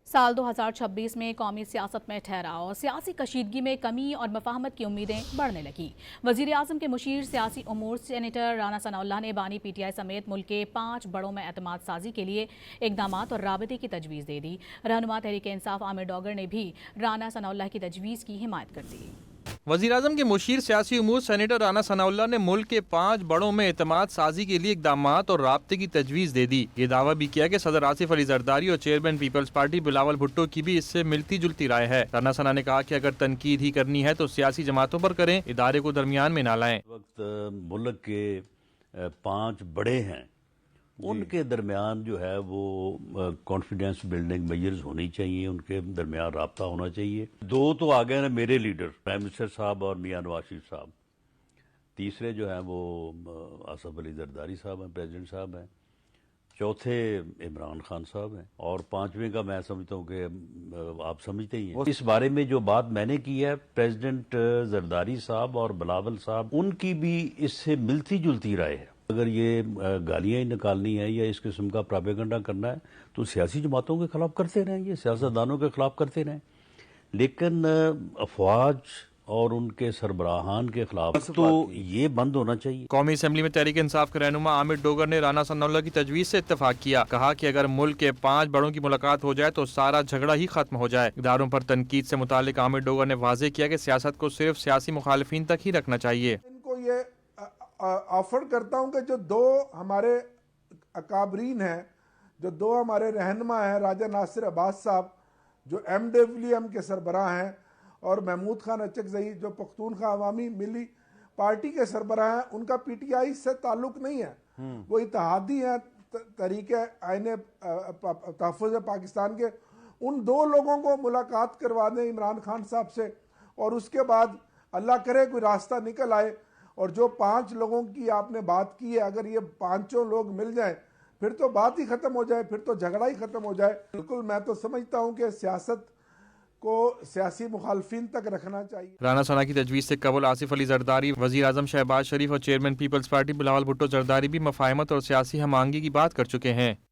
साल 2026 में कौमी सियासत में ठहराव और सियासी कशीदगी में कमी और मफाहमत की उम्मीदें बढ़ने लगी। वजीर आजम के मुशीर सियासी उमूर सेनेटर राना सनाउल्लाह ने बानी PTI समेत मुल्क के 5 बड़ों में एतमाद साजी के लिए इकदाम और राबते की तजवीज़ दे दी। रहनुमा तहरीक इंसाफ आमिर डोगर ने भी राना सनाउल्लाह की तजवीज़ की हिमायत कर दी। वज़ीर-ए-आज़म के मुशीर सियासी उमूर सेनेटर राना सनाउल्लाह ने मुल्क के 5 बड़ों में एतमाद साजी के लिए इकदाम और राब्ते की तजवीज़ दे दी। ये दावा भी किया कि सदर आसिफ अली जरदारी और chairman Peoples Party Bilawal Bhutto की भी इससे मिलती जुलती राय है। राना सना ने कहा कि अगर तनकीद ही करनी है तो सियासी जमातों पर करें, इदारे को दरमियान में न लाएं। वक्त मुल्क के 5 बड़े हैं, उनके दरमियान जो है वो कॉन्फिडेंस बिल्डिंग मेजर्स होनी चाहिए, उनके दरमियान राब्ता होना चाहिए। 2 तो आ गए ना मेरे लीडर, प्राइम मिनिस्टर साहब और मियां नवाज शरीफ साहब। तीसरे जो हैं वो आसिफ अली जरदारी साहब हैं, प्रेसिडेंट साहब हैं। चौथे इमरान खान साहब हैं और 5वें का मैं समझता हूँ कि आप समझते ही हैं। इस बारे में जो बात मैंने की है, प्रेसिडेंट जरदारी साहब और बिलावल साहब, उनकी भी इससे मिलती जुलती राय है। अगर ये गालियां ही निकालनी है या इस किस्म का प्रोपेगेंडा करना है तो सियासी जमातों के खिलाफ करते रहें, सियासतदानों के खिलाफ करते रहें, लेकिन अफवाज और उनके सरबराहान के खिलाफ तो ये बंद होना चाहिए। कौमी असम्बली में तहरीक इंसाफ के रहनुमा आमिर डोगर ने राना सनाउल्लाह की तजवीज़ से इत्तेफाक किया। कहा कि अगर मुल्क के 5 बड़ों की मुलाकात हो जाए तो सारा झगड़ा ही खत्म हो जाए। इदारों पर तनकीद से मुतालिक आमिर डोगर ने वाज़ेह किया कि सियासत को सिर्फ सियासी मुखालिफिन तक ही रखना चाहिए। इनको ये ऑफर करता हूं कि जो 2 हमारे अकाबरीन हैं, जो 2 हमारे रहनुमा हैं, राजा नासिर अब्बास साहब जो MWM के सरबराह हैं और महमूद खान अचकजई जो पख्तूनख्वा अवामी मिली पार्टी के सरबराह हैं, उनका PTI से ताल्लुक नहीं है, वो इत्तेहादी हैं तरीके आईने तहफ़्फ़ुज़ पाकिस्तान के। उन 2 लोगों को मुलाकात करवा दें इमरान खान साहब से और उसके बाद अल्लाह करे कोई रास्ता निकल आए। और जो 5 लोगों की आपने बात की है, अगर ये 5 लोग मिल जाएं फिर तो बात ही खत्म हो जाए, फिर तो झगड़ा ही खत्म हो जाए। बिल्कुल मैं तो समझता हूं कि सियासत को सियासी मुखालफिन तक रखना चाहिए। राना सना की तजवीज़ से कबल आसिफ अली जरदारी, वज़ीर आज़म शहबाज शरीफ और chairman Peoples Party Bilawal Bhutto Zardari भी मफाहमत और सियासी हम आहंगी की बात कर चुके हैं।